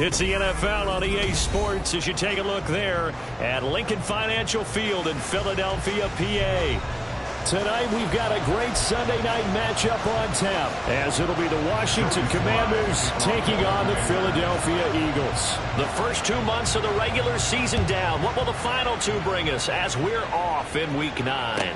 It's the NFL on EA Sports as you take a look there at Lincoln Financial Field in Philadelphia, PA. Tonight we've got a great Sunday night matchup on tap as it'll be the Washington Commanders taking on the Philadelphia Eagles. The first 2 months of the regular season down. What will the final two bring us as we're off in Week 9?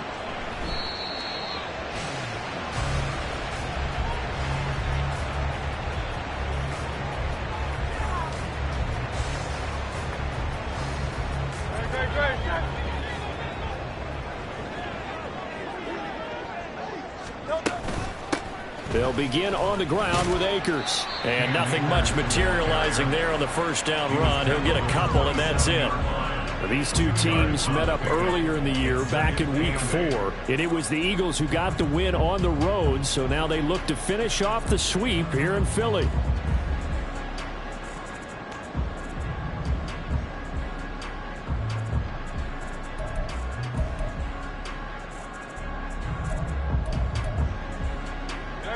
They'll begin on the ground with Akers. And nothing much materializing there on the first down run. He'll get a couple, and that's it. These two teams met up earlier in the year, back in Week 4. And it was the Eagles who got the win on the road, so now they look to finish off the sweep here in Philly.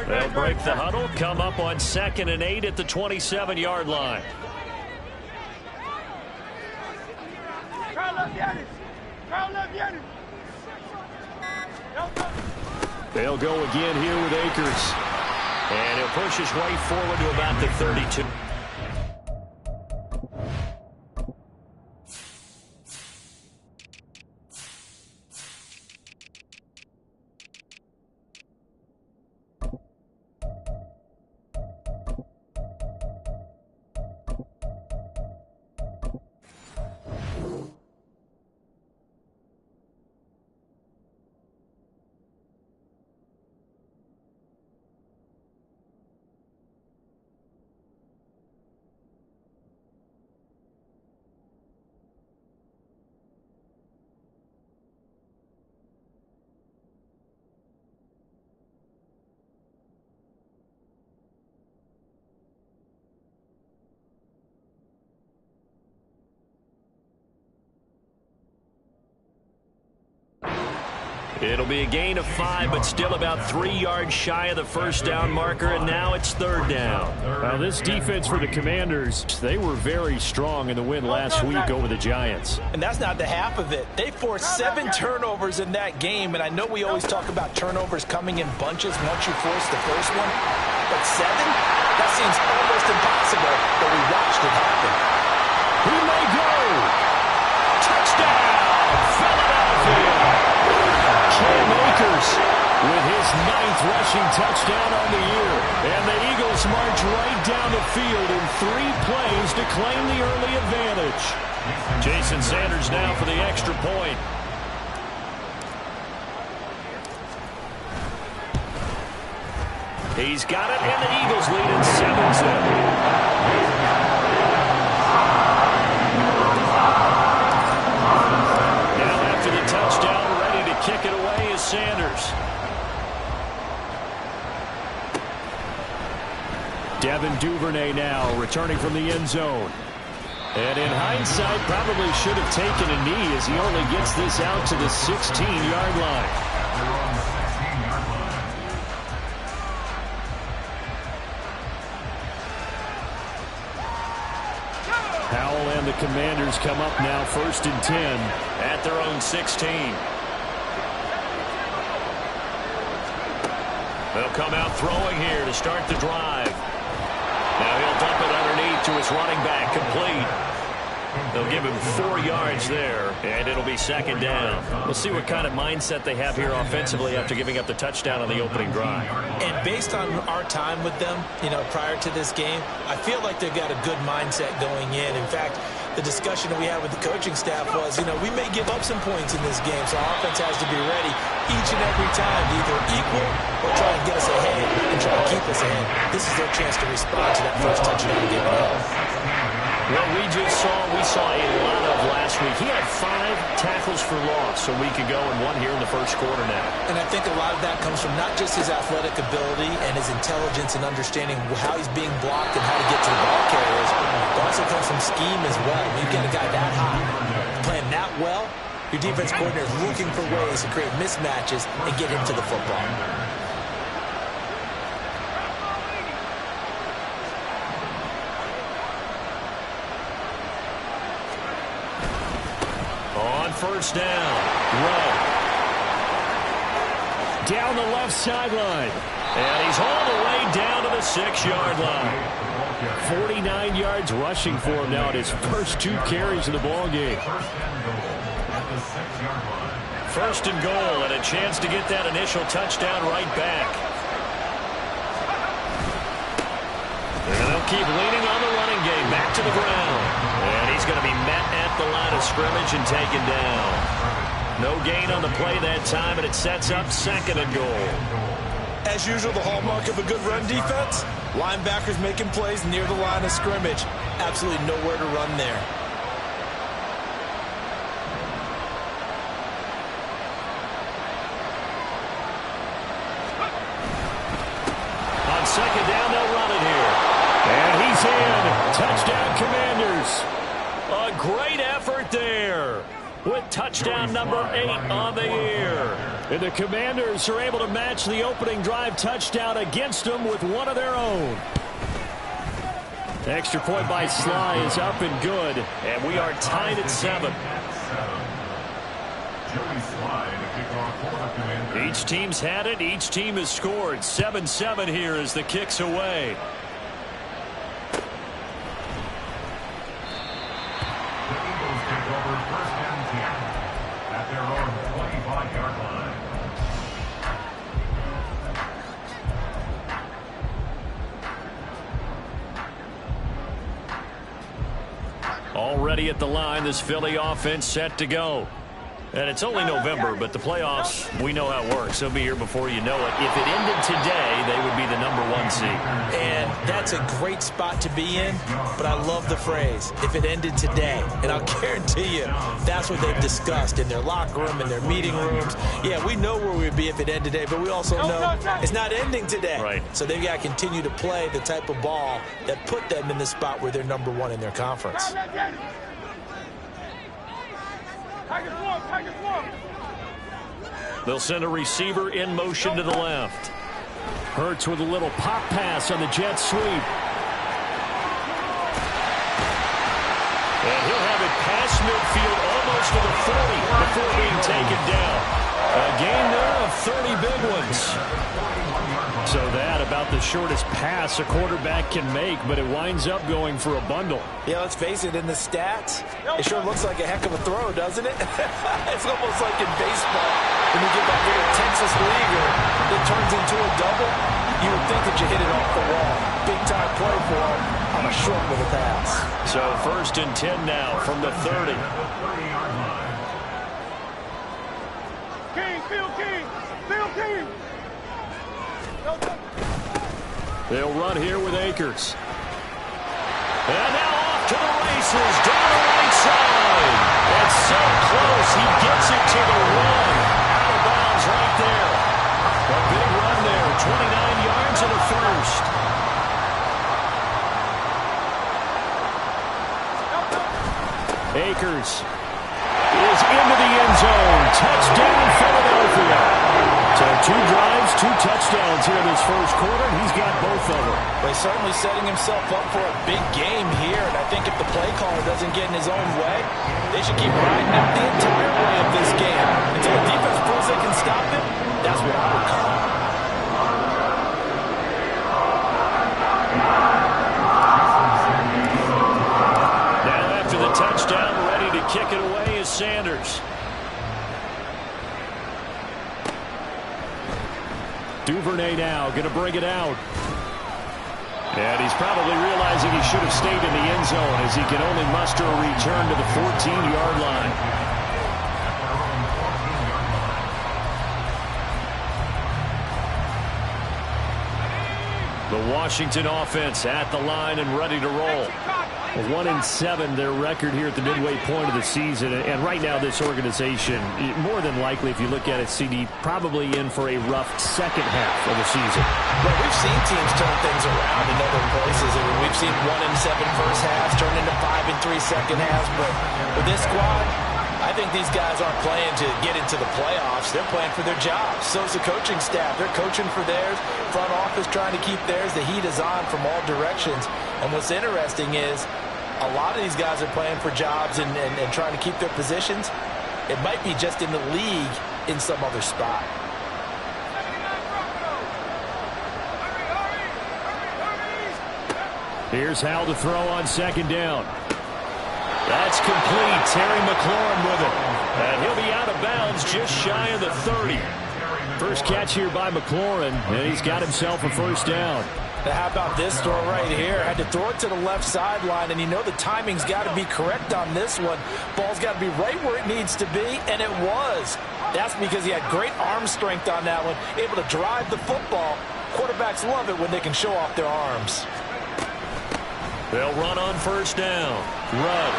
They'll break the huddle, come up on 2nd and 8 at the 27-yard line. They'll go again here with Akers. And he'll push his way forward to about the 32. It'll be a gain of 5, but still about 3 yards shy of the first down marker, and now it's 3rd down. Now, this defense for the Commanders, they were very strong in the win last week over the Giants. And that's not the half of it. They forced 7 turnovers in that game, and I know we always talk about turnovers coming in bunches once you force the first one, but 7? That seems almost impossible, but we watched it happen. He may go. Touchdown, Philadelphia. Cam Akers with his 9th rushing touchdown on the year. And the Eagles march right down the field in 3 plays to claim the early advantage. Jason Sanders now for the extra point. He's got it, and the Eagles lead in 7-0. Kick it away is Sanders. Devin Duvernay now returning from the end zone. And in hindsight, probably should have taken a knee as he only gets this out to the 16-yard line. Howell and the Commanders come up now 1st and 10 at their own 16. They'll come out throwing here to start the drive. Now he'll dump it underneath to his running back, complete. They'll give him 4 yards there, and it'll be 2nd down. We'll see what kind of mindset they have here offensively after giving up the touchdown on the opening drive. And based on our time with them, prior to this game, I feel like they've got a good mindset going in. In fact, the discussion that we had with the coaching staff was, we may give up some points in this game, so our offense has to be ready each and every time to either equal or try and get us ahead and try to keep us ahead. This is their chance to respond to that first touchdown given up. What we saw a lot of last week. He had 5 tackles for loss a week ago and 1 here in the first quarter now. And I think a lot of that comes from not just his athletic ability and his intelligence and understanding how he's being blocked and how to get to the ball carriers, but also comes from scheme as well. When you get a guy that high, playing that well, your defense coordinator is looking for ways to create mismatches and get him to the football. first down. Rowe. Down the left sideline. And he's all the way down to the 6-yard line. 49 yards rushing for him now at his first 2 carries in the ballgame. First and goal, and a chance to get that initial touchdown right back. And they'll keep leaning on the running game. Back to the ground. And he's going to be met at the line of scrimmage and taken down. No gain on the play that time, and it sets up second and goal. As usual, the hallmark of a good run defense, linebackers making plays near the line of scrimmage. Absolutely nowhere to run there. On second down, they'll run it here. And he's in. Touchdown, Commanders. A great effort there with touchdown number 8 on the year. And the Commanders are able to match the opening drive touchdown against them with one of their own. The extra point by Sly is up and good, and we are tied at 7. Each team's had it. Each team has scored. 7-7 here as the kick's away. Already at the line, this Philly offense set to go. And it's only November, but the playoffs, we know how it works. They'll be here before you know it. If it ended today, they would be the number 1 seed. And that's a great spot to be in, but I love the phrase, if it ended today. And I'll guarantee you, that's what they've discussed in their locker room, in their meeting rooms. Yeah, we know where we'd be if it ended today, but we also know it's not ending today. Right. So they've got to continue to play the type of ball that put them in the spot where they're number 1 in their conference. They'll send a receiver in motion to the left. Hurts with a little pop pass on the jet sweep. And he'll have it past midfield almost to the 40 before being taken down. A gain there of 30 big ones. So that about the shortest pass a quarterback can make, but it winds up going for a bundle. Yeah, let's face it, in the stats, it sure looks like a heck of a throw, doesn't it? It's almost like in baseball, when you get back here in Texas League, it turns into a double. You would think that you hit it off the wall. Big time play for him on a short with a pass. So first and 10 now from the 30. King. They'll run here with Akers. And now off to the races, down the right side. It's so close, he gets it to the 1. Out of bounds right there. A big run there, 29 yards and a first. Akers is into the end zone. Touchdown, Philadelphia. So 2 drives, 2 touchdowns here in this first quarter, and he's got both of them. But he's certainly setting himself up for a big game here, and I think if the play caller doesn't get in his own way, they should keep riding out the entire way of this game. Until the defense proves they can stop him, that's what I would call it. Now after the touchdown, ready to kick it away is Sanders. Duvernay now going to bring it out. And he's probably realizing he should have stayed in the end zone as he can only muster a return to the 14-yard line. The Washington offense at the line and ready to roll. 1-7 their record here at the midway point of the season, and right now this organization, more than likely, if you look at it, CD, probably in for a rough second half of the season. But we've seen teams turn things around in other places. I mean, we've seen 1-7 first halves turn into 5-3 second halves, but with this squad, I think these guys aren't playing to get into the playoffs. They're playing for their jobs. So's the coaching staff. They're coaching for theirs. Front office trying to keep theirs. The heat is on from all directions. And what's interesting is a lot of these guys are playing for jobs and trying to keep their positions. It might be just in the league in some other spot. Here's Hal to throw on second down. That's complete. Terry McLaurin with it. And he'll be out of bounds just shy of the 30. First catch here by McLaurin, and he's got himself a first down. Now how about this throw right here? Had to throw it to the left sideline, and you know the timing's got to be correct on this one. Ball's got to be right where it needs to be, and it was. That's because he had great arm strength on that one, able to drive the football. Quarterbacks love it when they can show off their arms. They'll run on first down. Run.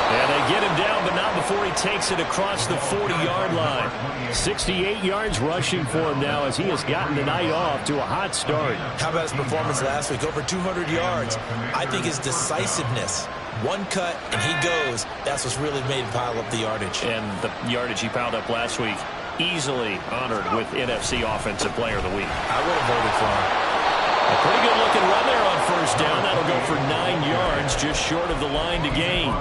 And they get him down, but not before he takes it across the 40-yard line. 68 yards rushing for him now as he has gotten the night off to a hot start. How about his performance last week? Over 200 yards. I think his decisiveness. One cut, and he goes. That's what's really made him pile up the yardage. And the yardage he piled up last week, easily honored with NFC Offensive Player of the Week. I would have voted for him. A pretty good looking run there on first down. That'll go for 9 yards, just short of the line to gain.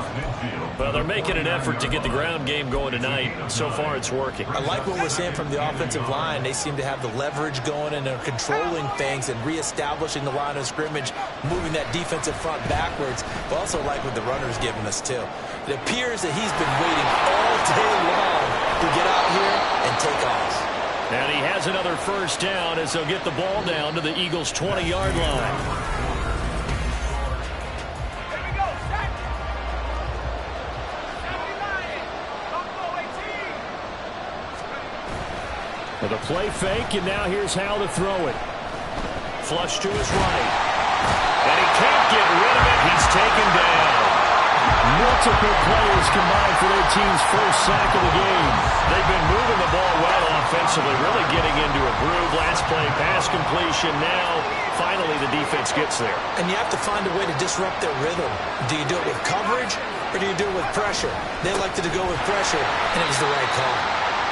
Well, they're making an effort to get the ground game going tonight. So far, it's working. I like what we're seeing from the offensive line. They seem to have the leverage going, and they're controlling things and reestablishing the line of scrimmage, moving that defensive front backwards. But also like what the runner's giving us, too. It appears that he's been waiting all day long to get out here and take off. And he has another first down as they'll get the ball down to the Eagles' 20-yard line. With a play fake, and now here's Hal to throw it. Flush to his right. And he can't get rid of it. He's taken down. Multiple players combined for their team's first sack of the game. They've been moving the ball well offensively, really getting into a groove. Last play, pass completion. Now, finally, the defense gets there. And you have to find a way to disrupt their rhythm. Do you do it with coverage, or do you do it with pressure? They elected to go with pressure, and it was the right call.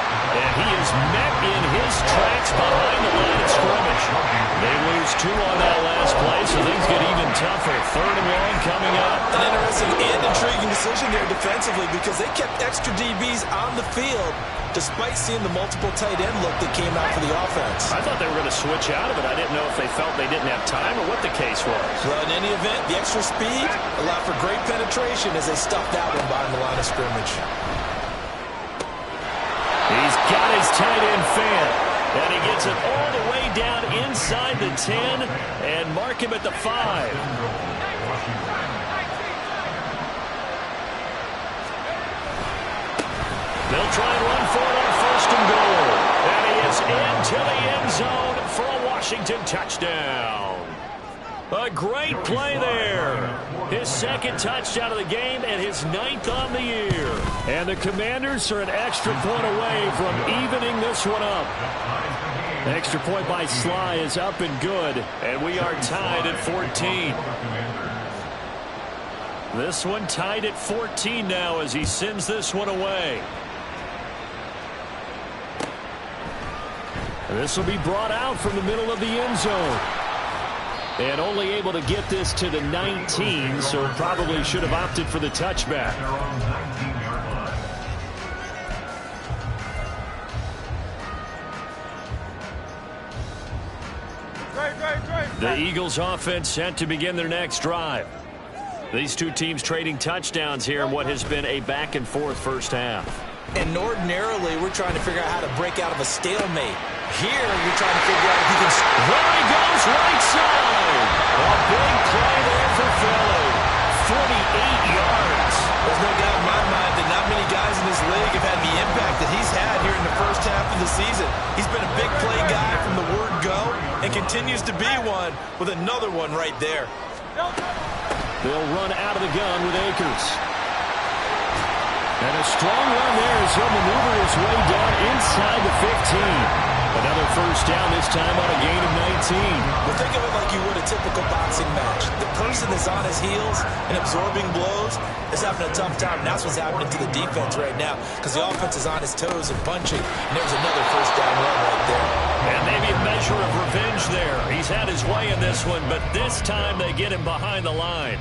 And he is met in his tracks behind the line of scrimmage. They lose 2 on that last play, so things get even tougher. 3rd and long coming up. An interesting and intriguing decision there defensively because they kept extra DBs on the field despite seeing the multiple tight end look that came out for the offense. I thought they were going to switch out of it. I didn't know if they felt they didn't have time or what the case was. Well, in any event, the extra speed allowed for great penetration as they stuffed that one behind the line of scrimmage. He's got his tight end fan, and he gets it all the way down inside the 10 and mark him at the 5. They'll try and run for it on 1st and goal. And he is into the end zone for a Washington touchdown. A great play there. His 2nd touchdown of the game and his 9th on the year. And the Commanders are an extra point away from evening this one up. Extra point by Sly is up and good. And we are tied at 14. This one tied at 14 now as he sends this one away. This will be brought out from the middle of the end zone. And only able to get this to the 19, so probably should have opted for the touchback. The Eagles offense set to begin their next drive. These two teams trading touchdowns here in what has been a back-and-forth first half. And ordinarily, we're trying to figure out how to break out of a stalemate. Here, you're trying to figure out if he can... There he goes, right side! A big play there for Philly. 48 yards. There's no doubt in my mind that not many guys in this league have had the impact that he's had here in the first half of the season. He's been a big play guy from the word go and continues to be one with another one right there. They'll run out of the gun with Akers. And a strong run there as he'll maneuver his way down inside the 15. Another first down, this time on a gain of 19. Well, think of it like you would a typical boxing match. The person that's on his heels and absorbing blows is having a tough time. And that's what's happening to the defense right now because the offense is on his toes and punching. And there's another first down run right there. And maybe a measure of revenge there. He's had his way in this one, but this time they get him behind the line.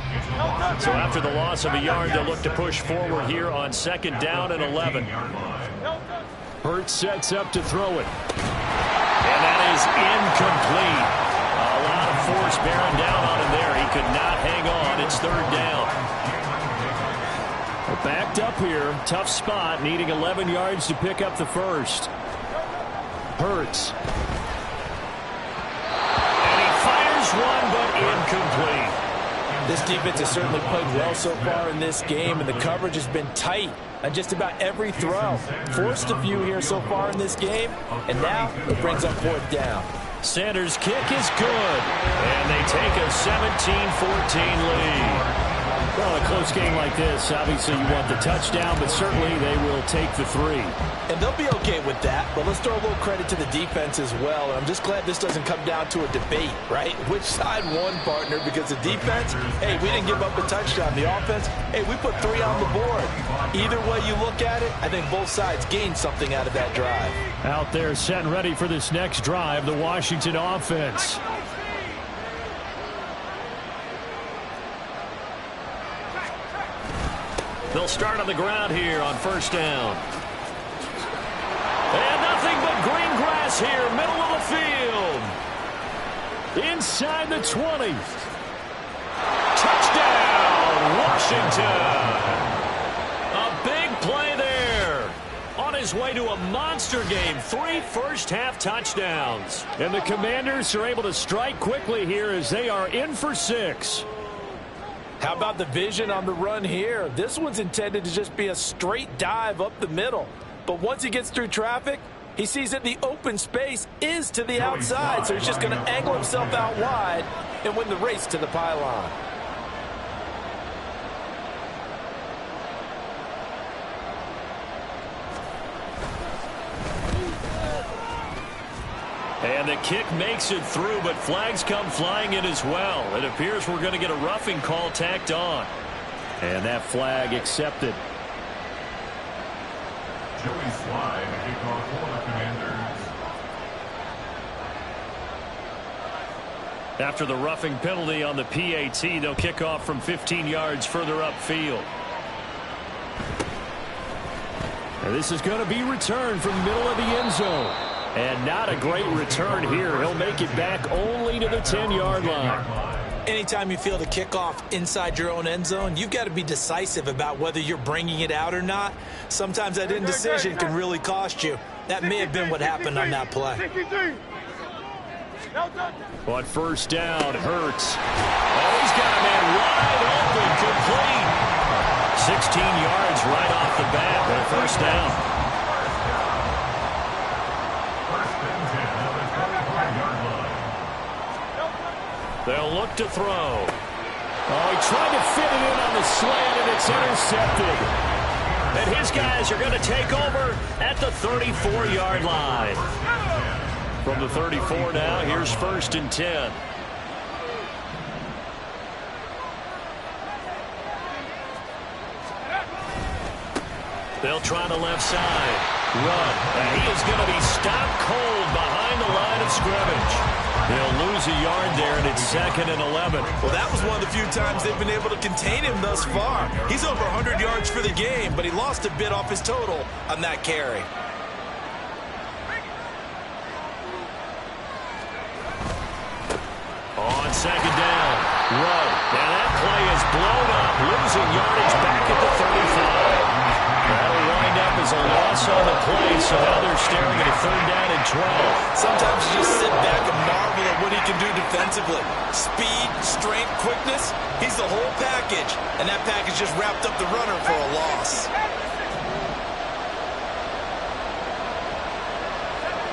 So after the loss of a yard, they'll look to push forward here on 2nd down and 11. Hurts sets up to throw it. And that is incomplete. A lot of force bearing down on him there. He could not hang on. It's 3rd down. They're backed up here. Tough spot, needing 11 yards to pick up the first. Hurts. And he fires one, but incomplete. This defense has certainly played well so far in this game, and the coverage has been tight on just about every throw. Forced a few here so far in this game, and now it brings up 4th down. Sanders' kick is good, and they take a 17-14 lead. Well, a close game like this, obviously you want the touchdown, but certainly they will take the 3. And they'll be okay with that, but let's throw a little credit to the defense as well. And I'm just glad this doesn't come down to a debate, right? Which side won, partner? Because the defense, hey, we didn't give up a touchdown. The offense, hey, we put 3 on the board. Either way you look at it, I think both sides gained something out of that drive. Out there set and ready for this next drive, the Washington offense. They'll start on the ground here on 1st down. And nothing but green grass here, middle of the field. Inside the 20. Touchdown, Washington. A big play there. On his way to a monster game, 3 first-half touchdowns. And the Commanders are able to strike quickly here as they are in for 6. How about the vision on the run here? This one's intended to just be a straight dive up the middle. But once he gets through traffic, he sees that the open space is to the outside, so he's just going to angle himself out wide and win the race to the pylon. And the kick makes it through, but flags come flying in as well. It appears we're going to get a roughing call tacked on. And that flag accepted. Joey Slide, kickoff for the Commanders. After the roughing penalty on the PAT, they'll kick off from 15 yards further upfield. And this is going to be returned from the middle of the end zone. And not a great return here. He'll make it back only to the 10-yard line. Anytime you feel the kickoff inside your own end zone, you've got to be decisive about whether you're bringing it out or not. Sometimes that indecision can really cost you. That may have been what happened on that play. On 1st down, Hurts. Oh, he's got a man wide open, complete. 16 yards right off the bat for a 1st down. They'll look to throw. Oh, he tried to fit it in on the slant, and it's intercepted. And his guys are going to take over at the 34-yard line. From the 34 now, here's 1st and 10. They'll try the left side. Run. And he is going to be stopped cold behind the line of scrimmage. They'll lose a yard there, and it's 2nd and 11. Well, that was one of the few times they've been able to contain him thus far. He's over 100 yards for the game, but he lost a bit off his total on that carry. On 2nd down, run. And that play is blown up, losing yardage back at the 35. That'll wind up as a loss on the play, so now they're staring at a 3rd down and 12. Sometimes you just sit back and marvel at what he can do defensively. Speed, strength, quickness, he's the whole package. And that package just wrapped up the runner for a loss.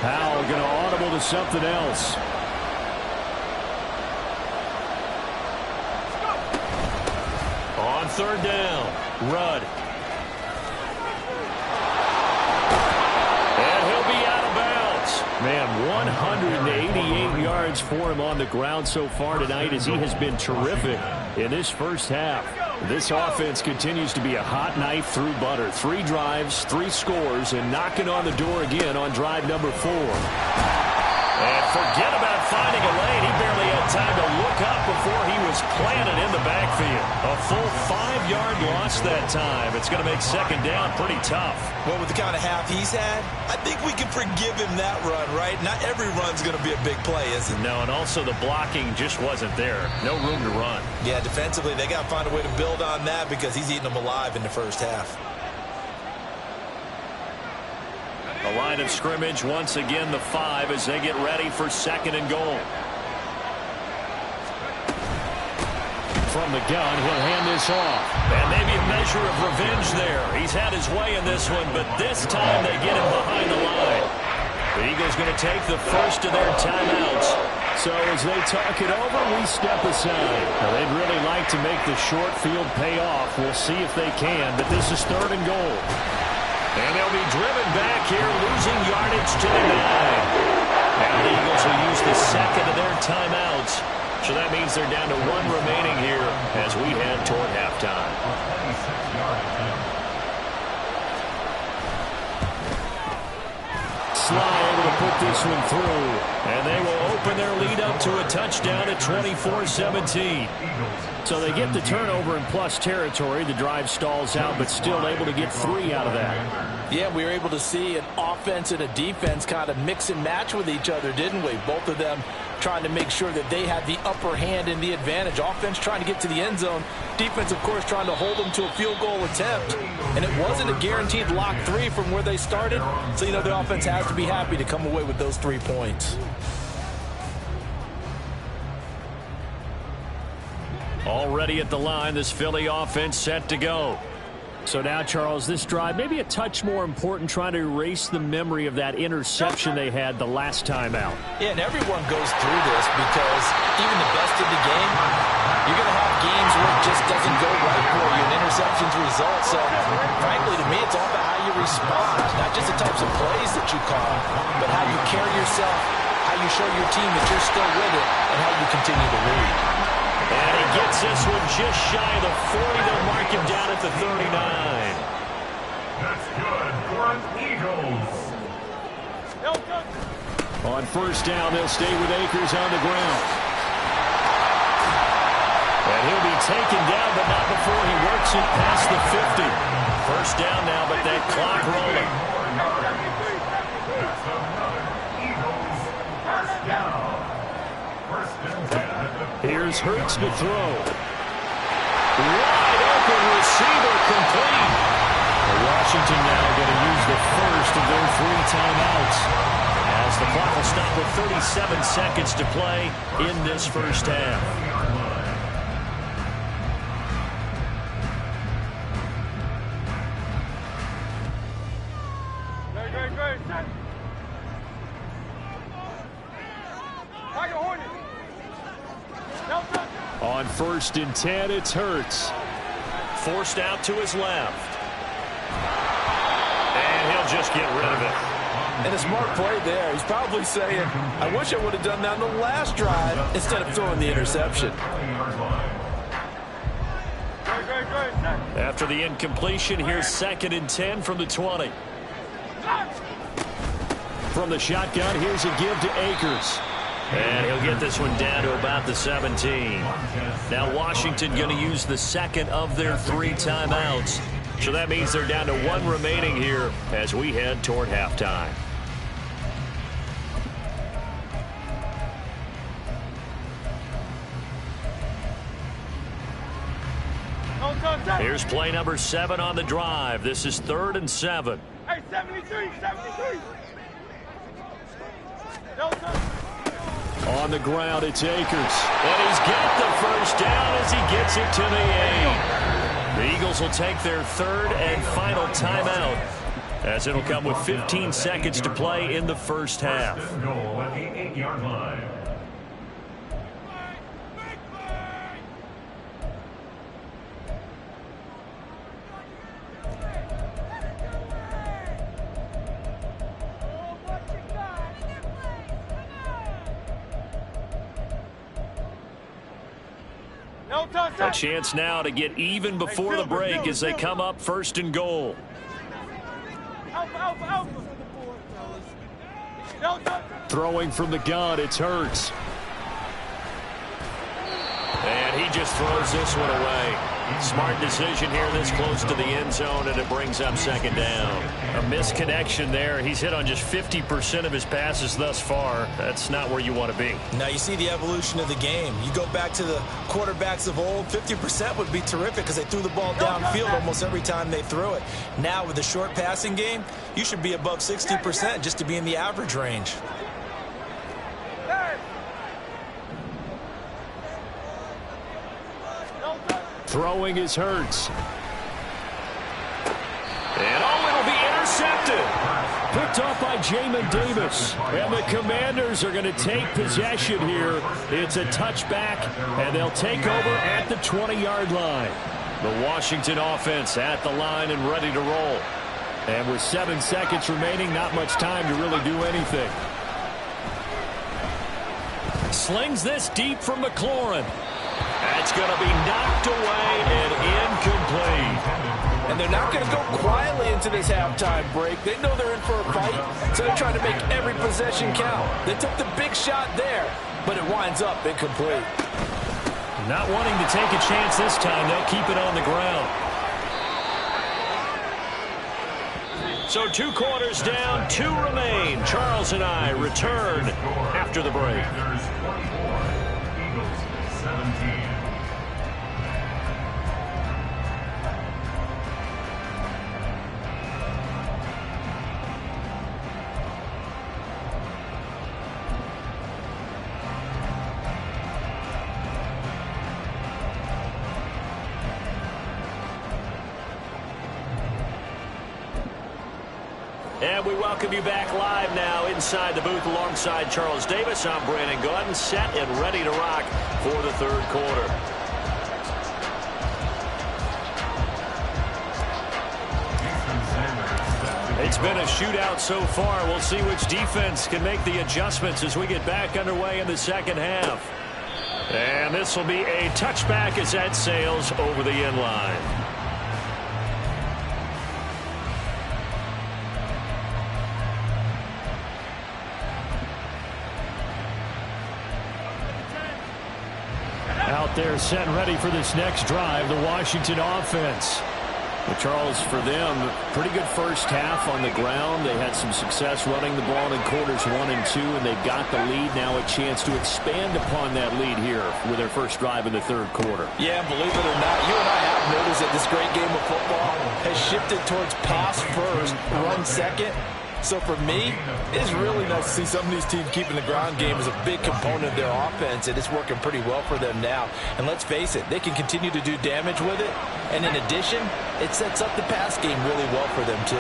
Powell going to audible to something else. On 3rd down, Rudd. And he'll be out of bounds. Man, 188 yards for him on the ground so far tonight as he has been terrific in this first half. This offense continues to be a hot knife through butter. 3 drives, 3 scores, and knocking on the door again on drive number 4. And forget about finding a lane. He barely had time to look up before he was planted in the backfield. A full 5-yard loss that time. It's going to make second down pretty tough. Well, with the kind of half he's had, I think we can forgive him that run, right? Not every run's going to be a big play, is it? No, and also the blocking just wasn't there. No room to run. Yeah, defensively, they got to find a way to build on that because he's eating them alive in the first half. A line of scrimmage, once again the 5 as they get ready for second and goal. From the gun, he'll hand this off. And maybe a measure of revenge there. He's had his way in this one, but this time they get him behind the line. The Eagles going to take the first of their timeouts. So as they talk it over, we step aside. Now, they'd really like to make the short field pay off. We'll see if they can, but this is third and goal. And they'll be driven back here, losing yardage to the 9. Now the Eagles will use the second of their timeouts. So that means they're down to 1 remaining here as we head toward halftime. Sly able to put this one through. And they will open their lead up to a touchdown at 24-17. So they get the turnover in plus territory. The drive stalls out, but still able to get 3 out of that. Yeah, we were able to see an offense and a defense kind of mix and match with each other, didn't we? Both of them trying to make sure that they had the upper hand and the advantage. Offense trying to get to the end zone. Defense, of course, trying to hold them to a field goal attempt. And it wasn't a guaranteed lock 3 from where they started. So, you know, the offense has to be happy to come away with those 3 points. Already at the line, this Philly offense set to go. So now, Charles, this drive maybe a touch more important, trying to erase the memory of that interception they had the last time out. Yeah, and everyone goes through this because even the best in the game, you're going to have games where it just doesn't go right for you, and interceptions result. So, frankly, to me, it's all about how you respond, not just the types of plays that you call, but how you carry yourself, how you show your team that you're still with it, and how you continue to lead. And he gets this one just shy of the 40. They'll mark him down at the 39. That's good for an Eagles. On first down, they'll stay with Akers on the ground. And he'll be taken down, but not before he works it past the 50. First down now, but that clock rolling. That's another Eagles first down. First and 10 at the Here's Hurts to throw. Wide open receiver complete. Washington now going to use the first of their 3 timeouts as the clock will stop with 37 seconds to play in this first half. On first and 10, it's Hurts. Forced out to his left. And he'll just get rid of it. And a smart play there. He's probably saying, I wish I would have done that on the last drive instead of throwing the interception. After the incompletion, here's second and 10 from the 20. From the shotgun, here's a give to Akers. And he'll get this one down to about the 17. Now Washington going to use the second of their 3 timeouts. So that means they're down to 1 remaining here as we head toward halftime. Here's play number 7 on the drive. This is 3rd and 7. Hey, 73. On the ground, it's Akers. And he's got the first down as he gets it to the 8. The Eagles will take their 3rd and final timeout as it'll come with 15 seconds to play in the first half. Goal at the 8-yard line. A chance now to get even before the break as they come up 1st and goal. Throwing from the gun, it's Hurts. And he just throws this one away. Smart decision here this close to the end zone, and it brings up 2nd down. A misconnection there. He's hit on just 50% of his passes thus far. That's not where you want to be. Now you see the evolution of the game. You go back to the quarterbacks of old, 50% would be terrific because they threw the ball downfield almost every time they threw it. Now with the short passing game, you should be above 60% just to be in the average range. Throwing is Hurts. And it'll be intercepted. Picked off by Jamin Davis. And the Commanders are going to take possession here. It's a touchback, and they'll take over at the 20-yard line. The Washington offense at the line and ready to roll. And with 7 seconds remaining, not much time to really do anything. Slings this deep from McLaurin. That's going to be knocked away and incomplete. And they're not going to go quietly into this halftime break. They know they're in for a fight, so they're trying to make every possession count. They took the big shot there, but it winds up incomplete. Not wanting to take a chance this time. They'll keep it on the ground. So 2 quarters down, 2 remain. Charles and I return after the break. And we welcome you back live now inside the booth alongside Charles Davis. I'm Brandon Gordon, set and ready to rock for the 3rd quarter. It's been a shootout so far. We'll see which defense can make the adjustments as we get back underway in the 2nd half. And this will be a touchback as that sails over the end line. Out there set and ready for this next drive, the Washington offense. Well, Charles, for them, pretty good first half on the ground. They had some success running the ball in quarters 1 and 2, and they've got the lead. Now a chance to expand upon that lead here with their first drive in the 3rd quarter. Yeah, believe it or not, you and I have noticed that this great game of football has shifted towards pass first, run second. So for me, it's really nice to see some of these teams keeping the ground game as a big component of their offense, and it's working pretty well for them now. And let's face it, they can continue to do damage with it. And in addition, it sets up the pass game really well for them too.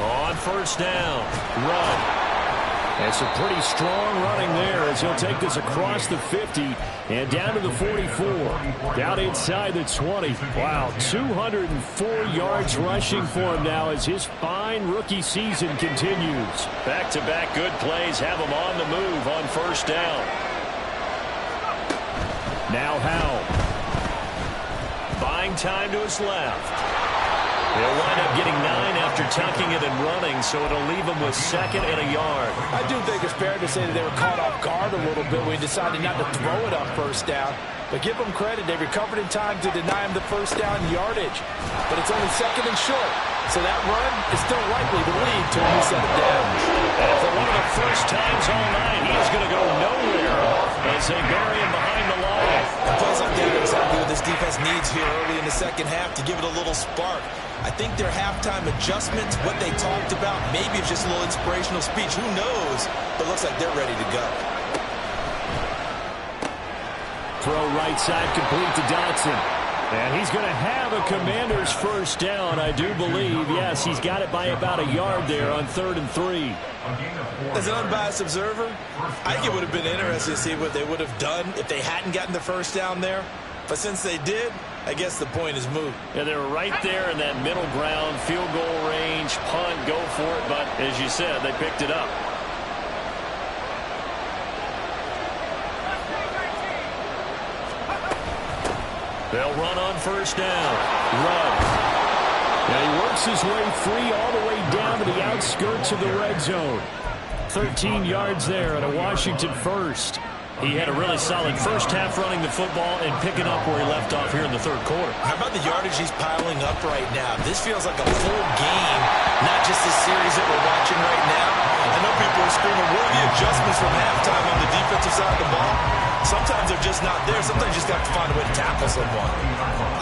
On 1st down, run. And some pretty strong running there as he'll take this across the 50 and down to the 44. Down inside the 20. Wow, 204 yards rushing for him now as his fine rookie season continues. Back-to-back good plays have him on the move on 1st down. Now Howell. Buying time to his left. He'll wind up getting 9 after tucking it and running, so it'll leave him with 2nd and a yard. I do think it's fair to say that they were caught off guard a little bit when he decided not to throw it on 1st down. But give them credit, they recovered in time to deny him the 1st down yardage. But it's only 2nd and short, so that run is still likely to lead to a new set of downs. And for one of the first times all night, he is going to go nowhere as they bury him behind the line. Plays like that are exactly what this defense needs here early in the 2nd half to give it a little spark. I think their halftime adjustments, what they talked about, maybe it's just a little inspirational speech. Who knows? But it looks like they're ready to go. Throw right side complete to Dotson. And he's going to have a Commander's 1st down, I do believe. Yes, he's got it by about a yard there on 3rd and 3. As an unbiased observer, I think it would have been interesting to see what they would have done if they hadn't gotten the 1st down there. But since they did, I guess the point is moot. Yeah, they were right there in that middle ground, field goal range, punt, go for it. But as you said, they picked it up. They'll run on first down. Run. And he works his way free all the way down to the outskirts of the red zone. 13 yards there at a Washington first. He had a really solid first half running the football and picking up where he left off here in the third quarter. How about the yardage he's piling up right now? This feels like a full game, not just the series that we're watching right now. I know people are screaming, what are the adjustments from halftime on the defensive side of the ball? Sometimes they're just not there. Sometimes you just have to find a way to tackle someone.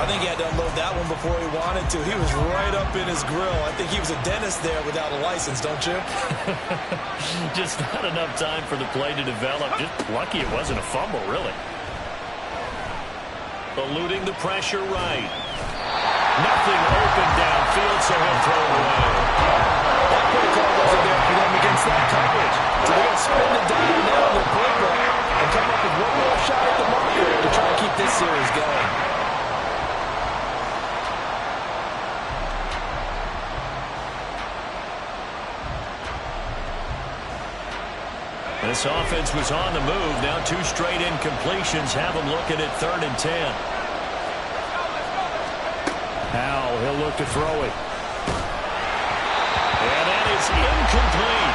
I think he had to unload that one before he wanted to. He was right up in his grill. I think he was a dentist there without a license, don't you? Just not enough time for the play to develop. Just lucky it wasn't a fumble, really. Eluding the pressure right. Nothing open downfield, so he'll throw it away. That play call wasn't there for them against that coverage. So they're going to spin the dial now in their playbook and come up with one more shot at the marker to try to keep this series going. This offense was on the move. Now 2 straight incompletions have them looking at 3rd and 10. Howell, he'll look to throw it. And that is incomplete.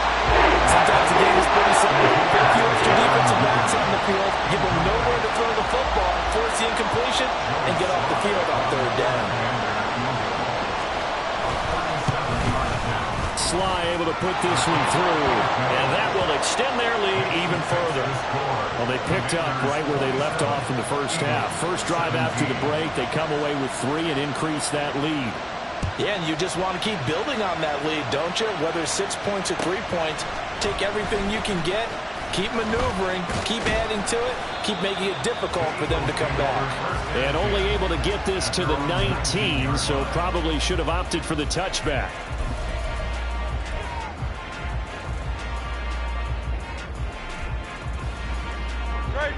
Sometimes the game is pretty simple. Get a few extra defensive backs on the field, give them nowhere to throw the football, force the incompletion, and get off the field on 3rd down. Sly able to put this one through, and that will extend their lead even further. Well, they picked up right where they left off in the first half. First drive after the break, they come away with 3 and increase that lead. Yeah, and you just want to keep building on that lead, don't you? Whether 6 points or 3 points, take everything you can get, keep maneuvering, keep adding to it, keep making it difficult for them to come back. And only able to get this to the 19, so probably should have opted for the touchback.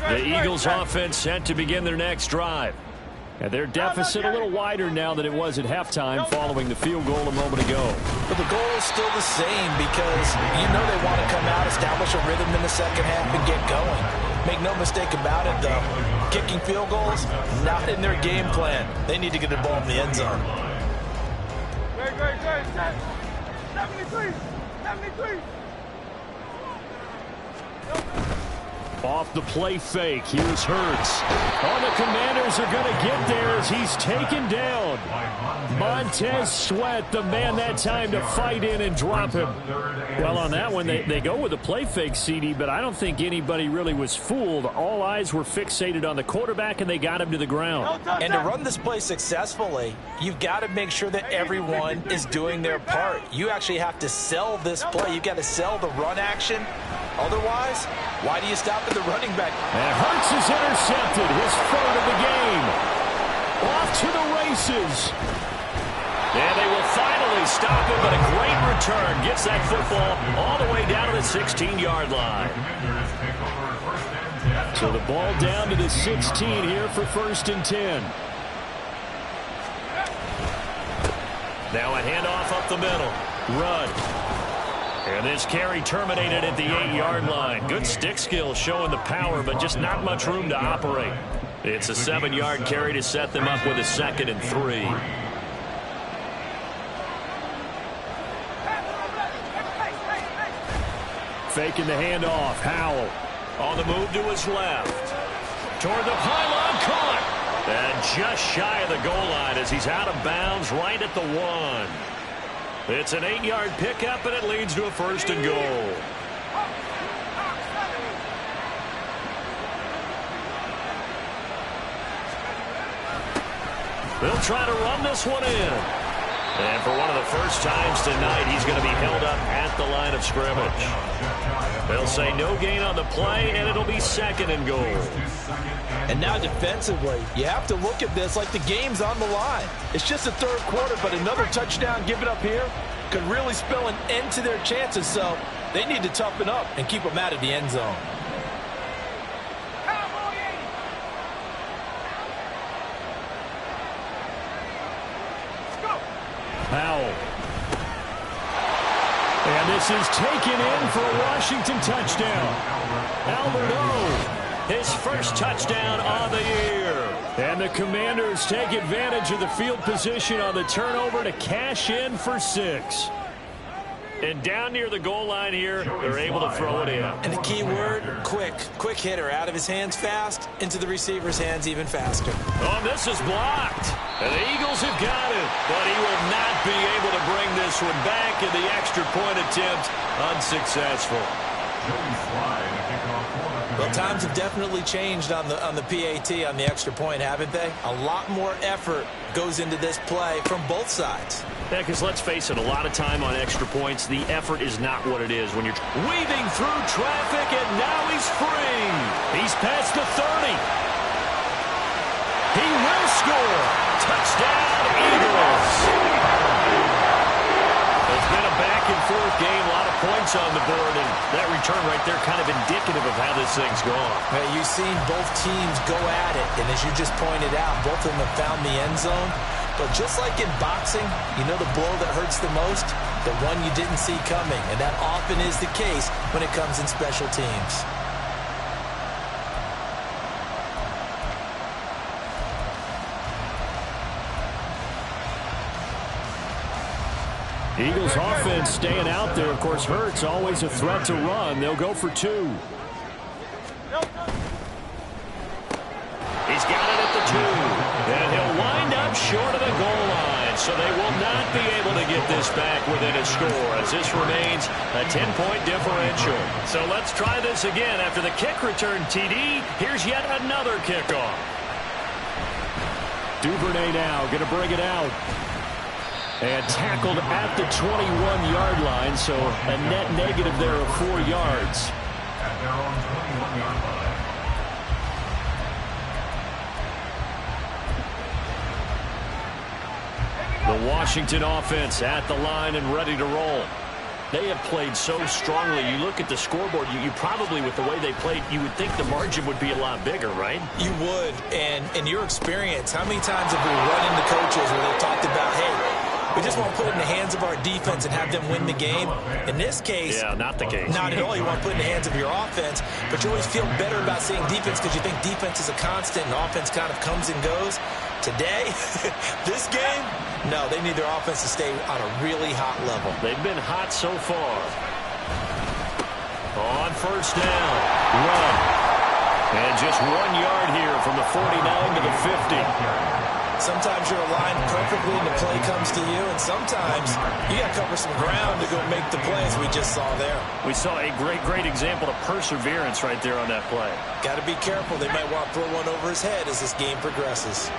The Eagles offense set to begin their next drive. And their deficit a little wider now than it was at halftime following the field goal a moment ago. But the goal is still the same because you know they want to come out, establish a rhythm in the second half, and get going. Make no mistake about it, though. Kicking field goals, not in their game plan. They need to get the ball in the end zone. Great. 73. Off the play fake. Here's Hurts. Oh, the Commanders are going to get there as he's taken down. Montez Sweat, the man that time to fight in and drop him. Well, on that one, they go with a play fake, CD, but I don't think anybody really was fooled. All eyes were fixated on the quarterback, and they got him to the ground. And to run this play successfully, you've got to make sure that everyone is doing their part. You actually have to sell this play. You've got to sell the run action. Otherwise, why do you stop at the running back? And Hurts is intercepted, his 3rd of the game. Off to the races. And they will finally stop him, but a great return. Gets that football all the way down to the 16-yard line. So the ball down to the 16 here for 1st and 10. Now a handoff up the middle. Run. And this carry terminated at the 8-yard line. Good stick skills showing the power, but just not much room to operate. It's a 7-yard carry to set them up with a 2nd and 3. Faking the handoff. Howell on the move to his left. Toward the pylon, caught. And just shy of the goal line as he's out of bounds right at the 1. It's an 8-yard pickup, and it leads to a 1st and goal. They'll try to run this one in. And for one of the first times tonight, he's going to be held up at the line of scrimmage. They'll say no gain on the play, and it'll be 2nd and goal. And now defensively, you have to look at this like the game's on the line. It's just the 3rd quarter, but another touchdown given up here could really spell an end to their chances. So they need to toughen up and keep them out of the end zone. Powell. And this is taken in for a Washington touchdown. Albert O, his first touchdown on the year. And the Commanders take advantage of the field position on the turnover to cash in for 6. And down near the goal line here, they're able to throw it in. And the key word, quick. Quick hitter. Out of his hands fast, into the receiver's hands even faster. Oh, this is blocked. And the Eagles have got it. But he will not be able to bring this one back, and the extra point attempt unsuccessful. Well, times have definitely changed on the PAT, on the extra point, haven't they? A lot more effort goes into this play from both sides. Yeah, because let's face it, a lot of time on extra points, the effort is not what it is when you're weaving through traffic, and now he's free. He's past the 30. He will score. Touchdown, Eagles. It's been a back-and-forth game, a lot of points on the board, and that return right there kind of indicative of how this thing's gone. Well, you've seen both teams go at it, and as you just pointed out, both of them have found the end zone. But just like in boxing, you know the blow that hurts the most? The one you didn't see coming, and that often is the case when it comes in special teams. Eagles offense staying out there. Of course, Hurts always a threat to run. They'll go for 2. He's got it at the 2. And he'll wind up short of the goal line. So they will not be able to get this back within a score as this remains a 10-point differential. So let's try this again. After the kick return TD, here's yet another kickoff. Duvernay now going to bring it out. And tackled at the 21-yard line, so a net negative there of 4 yards. At their own 21-yard line. The Washington offense at the line and ready to roll. They have played so strongly. You look at the scoreboard, you probably, with the way they played, you would think the margin would be a lot bigger, right? You would, and in your experience, how many times have we run into coaches where they've talked about, hey, we just want to put it in the hands of our defense and have them win the game? In this case, yeah, not the case. Not at all. You want to put it in the hands of your offense, but you always feel better about seeing defense because you think defense is a constant and offense kind of comes and goes. Today, this game, no, they need their offense to stay on a really hot level. They've been hot so far. On first down, run. And just 1 yard here from the 49 to the 50. Sometimes you're aligned perfectly and the play comes to you, and sometimes you got to cover some ground to go make the plays we just saw there. We saw a great example of perseverance right there on that play. Got to be careful. They might want to throw one over his head as this game progresses.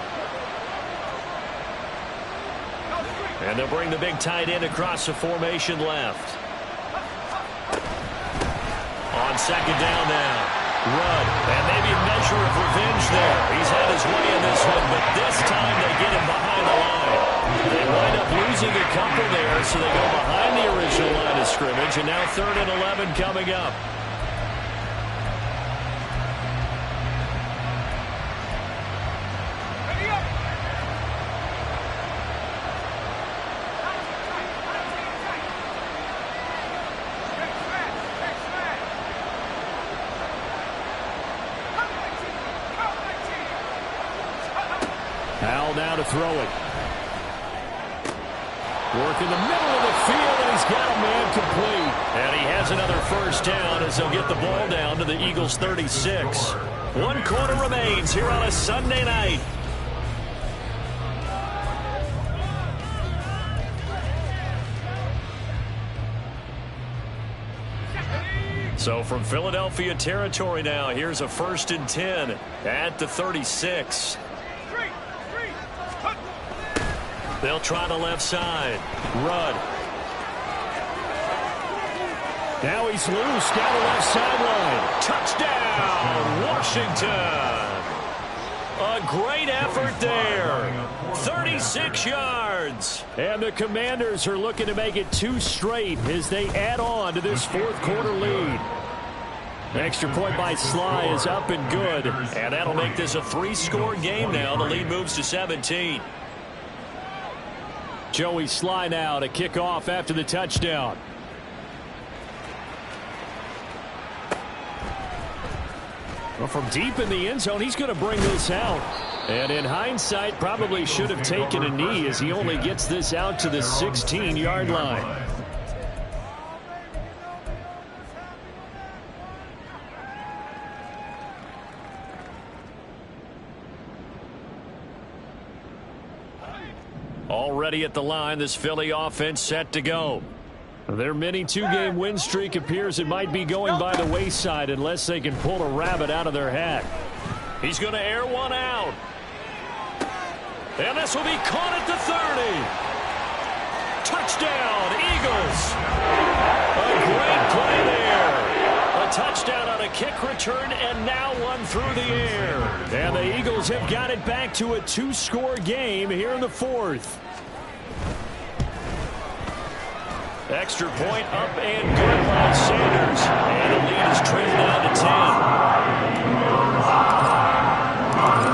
And they'll bring the big tight end across the formation left. On second down now. Run, and maybe a measure of revenge there. He's had his way in this one, but this time they get him behind the line. They wind up losing a couple there, so they go behind the original line of scrimmage, and now 3rd and 11 coming up. Powell now to throw it. Work in the middle of the field, and he's got a man complete. And he has another first down as they'll get the ball down to the Eagles' 36. 1 quarter remains here on a Sunday night. So from Philadelphia territory now, here's a 1st and 10 at the 36. They'll try the left side. Rudd. Now he's loose down the left sideline. Touchdown, Washington. A great effort there. 36 yards. And the Commanders are looking to make it 2 straight as they add on to this 4th quarter lead. Extra point by Sly is up and good. And that'll make this a 3-score game now. The lead moves to 17. Joey Sly now to kick off after the touchdown. Well, from deep in the end zone, he's going to bring this out. And in hindsight, probably should have taken a knee as he only gets this out to the 16-yard line. Already at the line, this Philly offense set to go. Their mini two-game win streak appears it might be going by the wayside unless they can pull a rabbit out of their hat. He's going to air one out. And this will be caught at the 30. Touchdown, Eagles. A great play there. A touchdown on a kick return and now one through the air. And the Eagles have got it back to a two-score game here in the fourth. Extra point up and good by Sanders. And the lead is trimmed down to 10.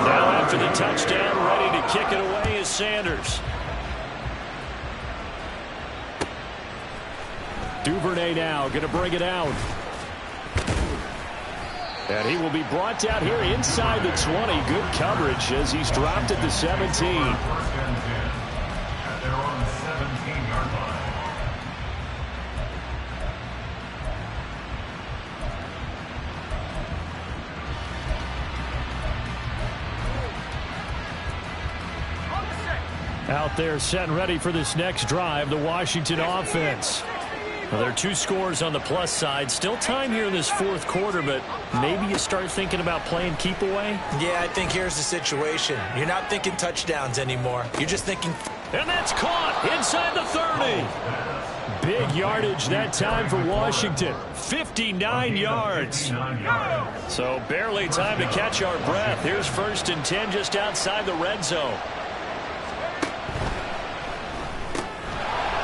Now after the touchdown, ready to kick it away is Sanders. Duvernay now going to bring it out. And he will be brought down here inside the 20. Good coverage as he's dropped at the 17. At their own 17-yard line. Out there set and ready for this next drive, the Washington offense. Well, there are two scores on the plus side. Still time here in this fourth quarter, but maybe you start thinking about playing keep away? Yeah, I think here's the situation. You're not thinking touchdowns anymore. You're just thinking... And that's caught inside the 30. Big yardage that time for Washington. 59 yards. So barely time to catch our breath. Here's 1st and 10 just outside the red zone.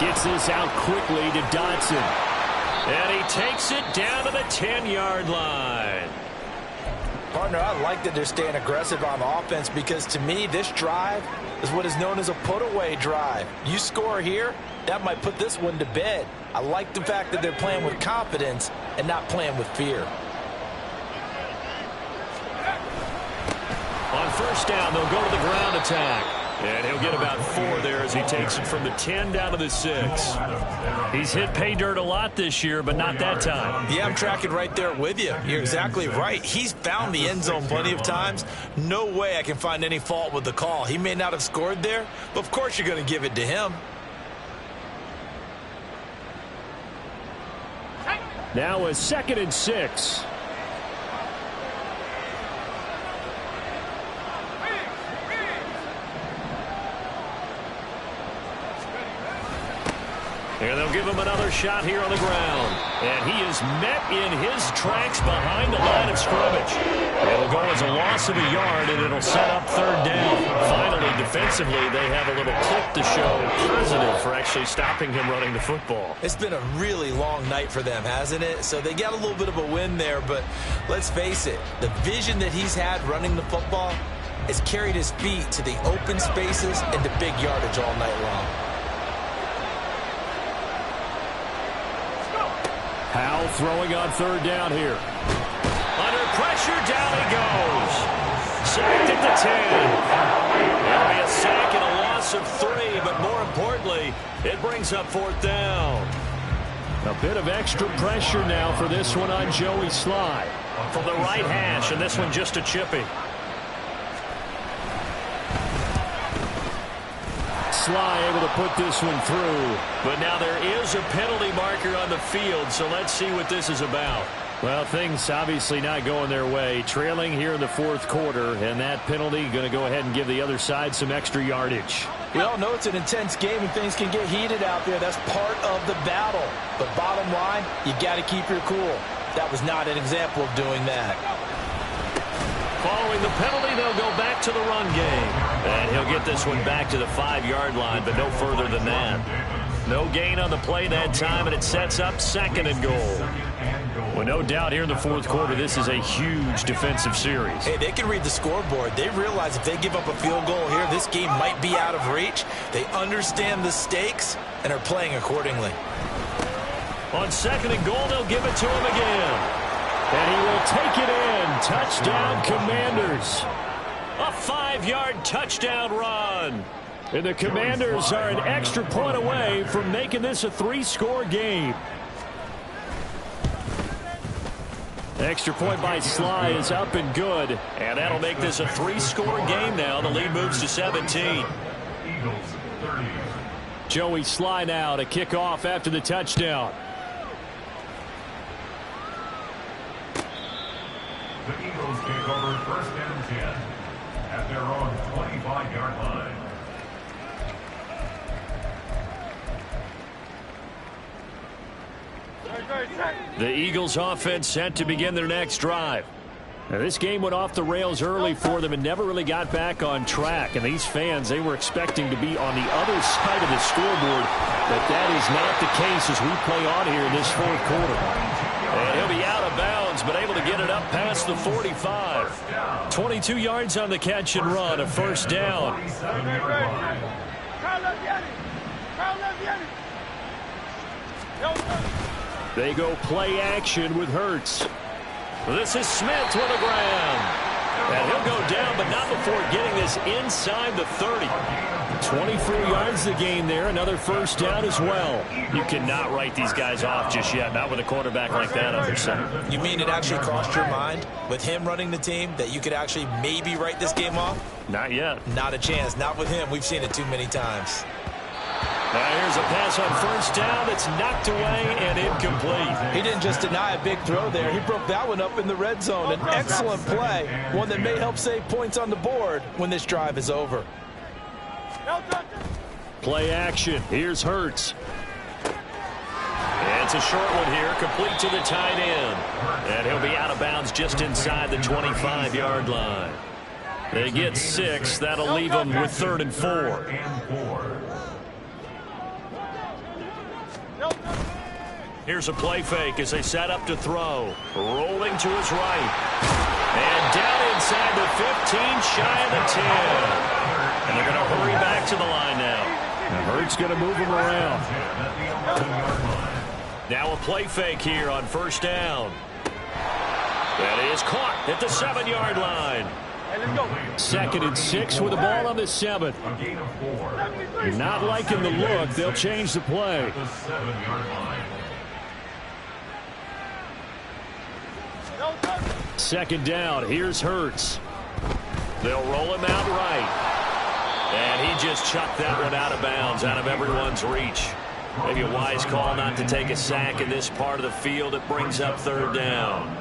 Gets this out quickly to Dotson. And he takes it down to the 10-yard line. Partner, I like that they're staying aggressive on offense because to me, this drive is what is known as a put-away drive. You score here, that might put this one to bed. I like the fact that they're playing with confidence and not playing with fear. On 1st down, they'll go to the ground attack. And he'll get about 4 there as he takes it from the 10 down to the 6. He's hit pay dirt a lot this year, but not that time. Yeah, I'm tracking right there with you. You're exactly right. He's found the end zone plenty of times. No way I can find any fault with the call. He may not have scored there, but of course you're going to give it to him. Now a 2nd and 6. And they'll give him another shot here on the ground. And he is met in his tracks behind the line of scrimmage. It'll go as a loss of a yard, and it'll set up 3rd down. Finally, defensively, they have a little clip to show positive for actually stopping him running the football. It's been a really long night for them, hasn't it? So they got a little bit of a win there, but let's face it, the vision that he's had running the football has carried his feet to the open spaces and the big yardage all night long. Howell throwing on 3rd down here. Under pressure, down he goes. Sacked at the 10. There'll be a sack and a loss of 3, but more importantly, it brings up 4th down. A bit of extra pressure now for this one on Joey Sly. From the right hash, and this one just a chippy. Sly able to put this one through. But now there is a penalty marker on the field, so let's see what this is about. Well, things obviously not going their way. Trailing here in the 4th quarter, and that penalty going to go ahead and give the other side some extra yardage. We all know it's an intense game and things can get heated out there. That's part of the battle. But bottom line, you got to keep your cool. That was not an example of doing that. Following the penalty, they'll go back to the run game. And he'll get this one back to the 5-yard line, but no further than that. No gain on the play that time, and it sets up 2nd and goal. Well, no doubt here in the fourth quarter, this is a huge defensive series. Hey, they can read the scoreboard. They realize if they give up a field goal here, this game might be out of reach. They understand the stakes and are playing accordingly. On 2nd and goal, they'll give it to him again. And he will take it in. Touchdown, Commanders. A 5-yard touchdown run. And the Commanders are an extra point away from making this a 3-score game. Extra point by Sly is up and good. And that'll make this a 3-score game now. The lead moves to 17. Joey Sly now to kick off after the touchdown. The Eagles take over 1st and 10 at their own 25-yard line. The Eagles offense set to begin their next drive. Now, this game went off the rails early for them and never really got back on track. And these fans, they were expecting to be on the other side of the scoreboard. But that is not the case as we play on here in this fourth quarter. And he'll be out of bounds, but able to get it up past the 45. 22 yards on the catch and run, a 1st down. They go play action with Hurts. This is Smith to the ground. And he'll go down, but not before getting this inside the 30. 24 yards the gain there. Another 1st down as well. You cannot write these guys off just yet. Not with a quarterback like that under center. You mean it actually crossed your mind with him running the team that you could actually maybe write this game off? Not yet. Not a chance. Not with him. We've seen it too many times. Now here's a pass on 1st down. It's knocked away and incomplete. He didn't just deny a big throw there. He broke that one up in the red zone. An excellent play. One that may help save points on the board when this drive is over. Play action. Here's Hurts. It's a short one here, complete to the tight end. And he'll be out of bounds just inside the 25-yard line. They get 6. That'll leave them with 3rd and 4. Here's a play fake as they set up to throw. Rolling to his right. And down inside the 15, shy of the 10. And they're going to hurry back to the line now. And Hurts going to move him around. Now a play fake here on 1st down. That is caught at the 7-yard line. 2nd and 6 with the ball on the 7th. Not liking the look. They'll change the play. 2nd down. Here's Hurts. They'll roll him out right. And he just chucked that one out of bounds, out of everyone's reach. Maybe a wise call not to take a sack in this part of the field. It brings up 3rd down.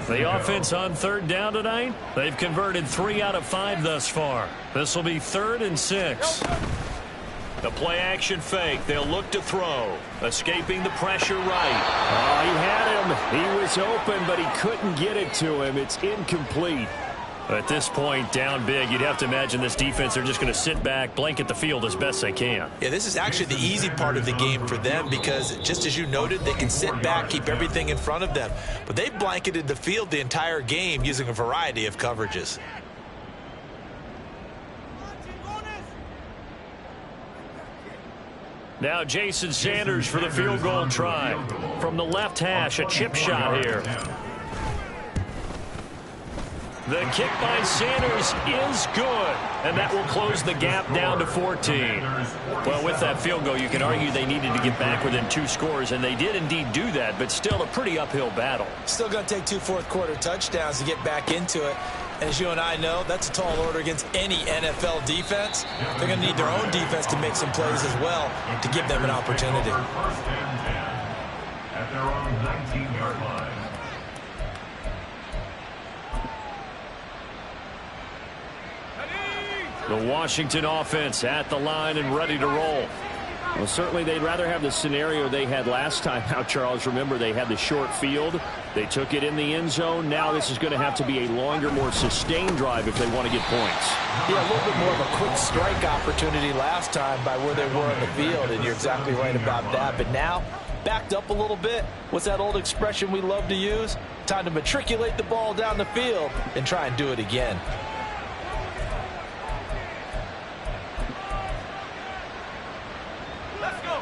The offense on 3rd down tonight, they've converted 3 out of 5 thus far. This will be 3rd and 6. The play action fake. They'll look to throw. Escaping the pressure right. Oh, he had him. He was open, but he couldn't get it to him. It's incomplete. At this point, down big, you'd have to imagine this defense are just going to sit back, blanket the field as best they can. Yeah, this is actually the easy part of the game for them because, just as you noted, they can sit back, keep everything in front of them. But they've blanketed the field the entire game using a variety of coverages. Now Jason Sanders for the field goal try. From the left hash, a chip shot here. The kick by Sanders is good, and that will close the gap down to 14. Well, with that field goal, you can argue they needed to get back within 2 scores, and they did indeed do that, but still a pretty uphill battle. Still going to take 2 fourth-quarter touchdowns to get back into it. And as you and I know, that's a tall order against any NFL defense. They're going to need their own defense to make some plays as well to give them an opportunity. 1st and 10 at their own 19-yard line. The Washington offense at the line and ready to roll. Well, certainly they'd rather have the scenario they had last time out, Charles. Remember, they had the short field. They took it in the end zone. Now this is going to have to be a longer, more sustained drive if they want to get points. Yeah, a little bit more of a quick strike opportunity last time by where they were in the field, and you're exactly right about that. But now backed up a little bit. What's that old expression we love to use? Time to matriculate the ball down the field and try and do it again.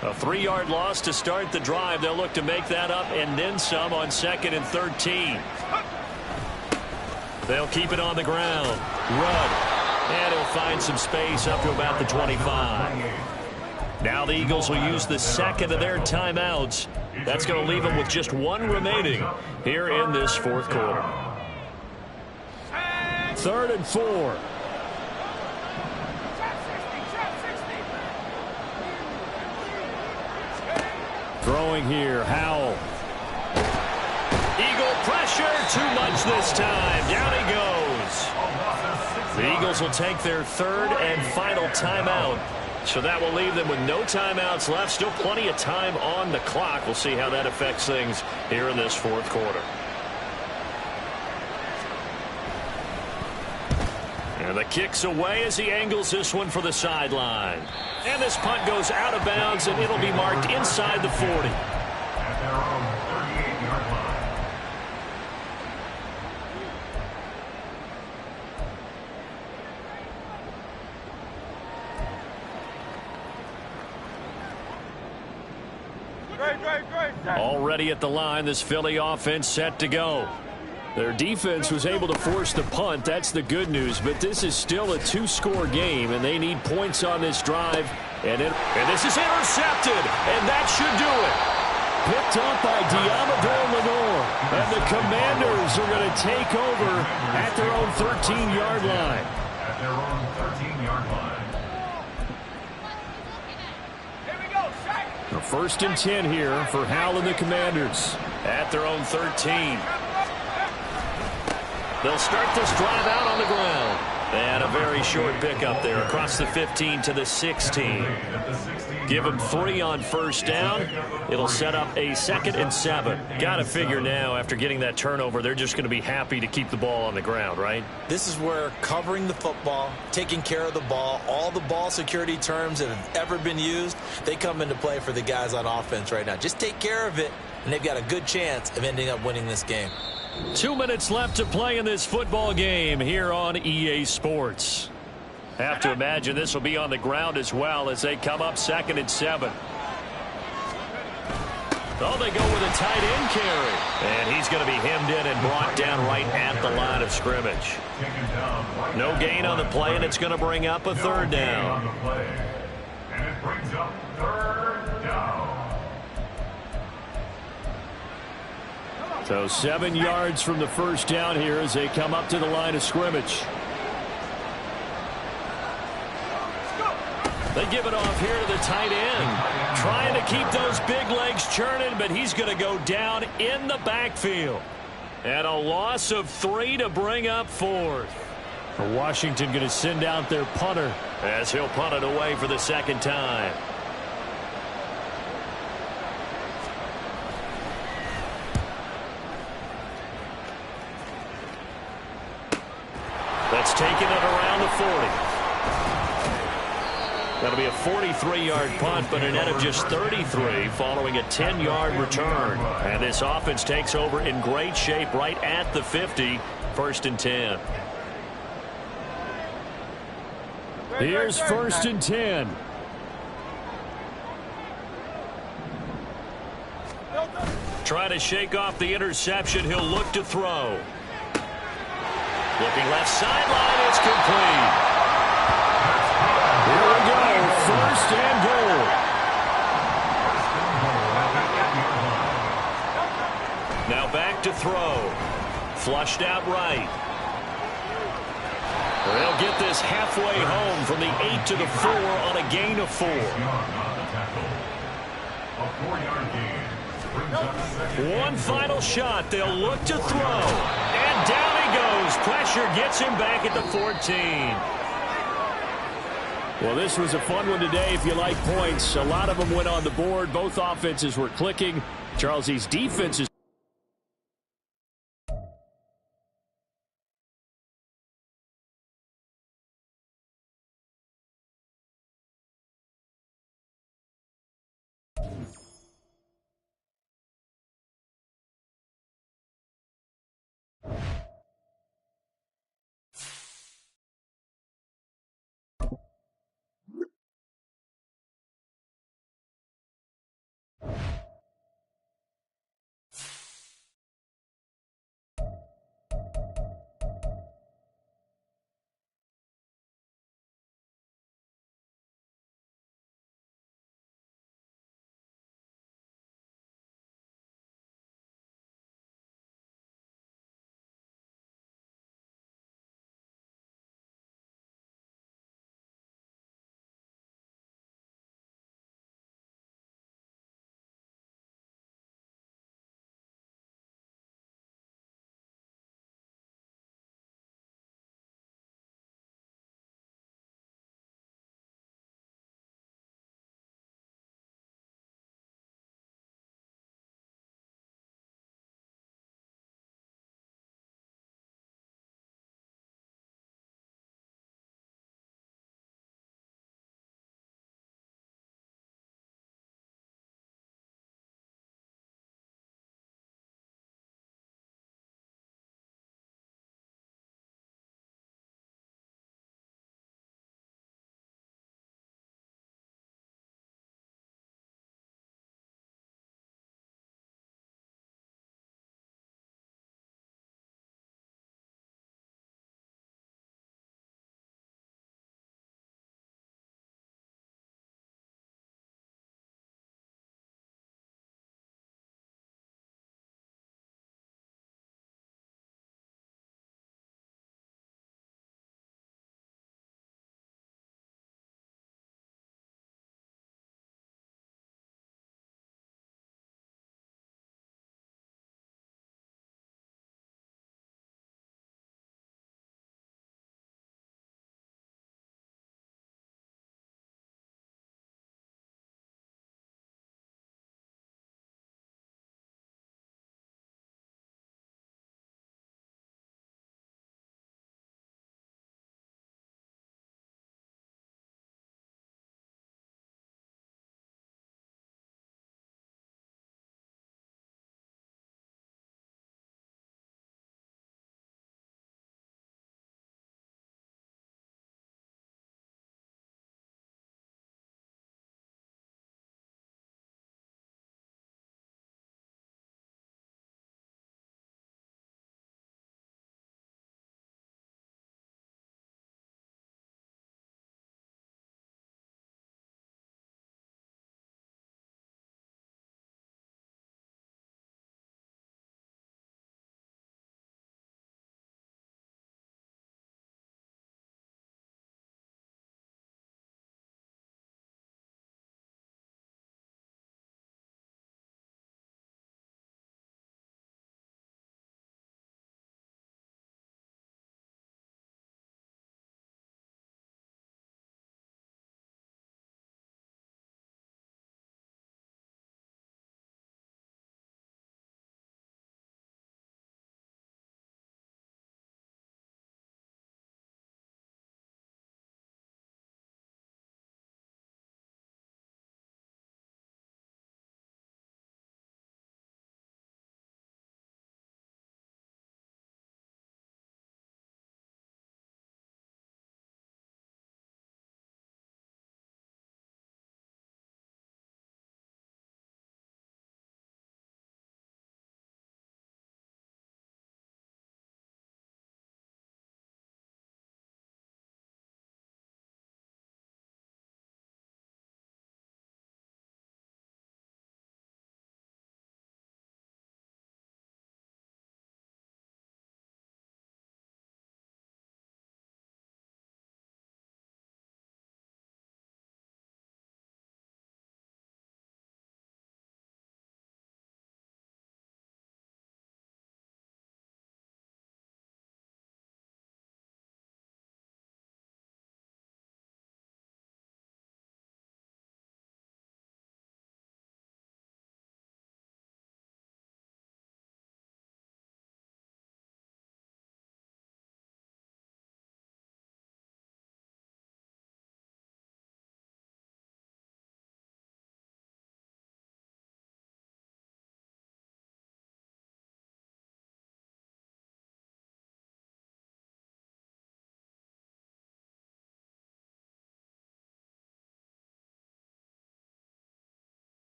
A 3-yard loss to start the drive. They'll look to make that up and then some on 2nd and 13. They'll keep it on the ground. Run. And he'll find some space up to about the 25. Now the Eagles will use the second of their timeouts. That's going to leave them with just one remaining here in this fourth quarter. 3rd and 4. Throwing here, Howell. Eagle pressure, too much this time. Down he goes. The Eagles will take their 3rd and final timeout. So that will leave them with no timeouts left. Still plenty of time on the clock. We'll see how that affects things here in this fourth quarter. And the kick's away as he angles this one for the sideline. And this punt goes out of bounds, and it'll be marked inside the 40. At their own 38-yard line. Already at the line, this Philly offense set to go. Their defense was able to force the punt. That's the good news. But this is still a 2-score game, and they need points on this drive. And this is intercepted, and that should do it. Picked up by Diamador Lenore. And the Commanders are going to take over at their own 13-yard line. At their own 13-yard line. A 1st and 10 here for Howell and the Commanders. At their own 13. They'll start this drive out on the ground. And a very short pickup there across the 15 to the 16. Give them 3 on 1st down. It'll set up a 2nd and 7. Got to figure now after getting that turnover, they're just going to be happy to keep the ball on the ground, right? This is where covering the football, taking care of the ball, all the ball security terms that have ever been used, they come into play for the guys on offense right now. Just take care of it, and they've got a good chance of ending up winning this game. 2 minutes left to play in this football game here on EA Sports. Have to imagine this will be on the ground as well as they come up 2nd and 7. Oh, they go with a tight end carry. And he's going to be hemmed in and brought down right at the line of scrimmage. No gain on the play, and it's going to bring up a 3rd down. And it brings up 3rd down. So 7 yards from the 1st down here as they come up to the line of scrimmage. They give it off here to the tight end. Trying to keep those big legs churning, but he's going to go down in the backfield. And a loss of 3 to bring up 4th. Washington going to send out their punter as he'll punt it away for the 2nd time. That's taking it around the 40. That'll be a 43-yard punt, but a net of just 33 following a 10-yard return. And this offense takes over in great shape right at the 50, 1st and 10. Here's 1st and 10. Trying to shake off the interception. He'll look to throw. Looking left sideline. It's complete. Here we go. 1st and goal. Now back to throw. Flushed out right. They'll get this halfway home from the 8 to the 4 on a gain of 4. One final shot. They'll look to throw. And down he goes. Pressure gets him back at the 14. Well, this was a fun one today if you like points. A lot of them went on the board. Both offenses were clicking. Charles, these defenses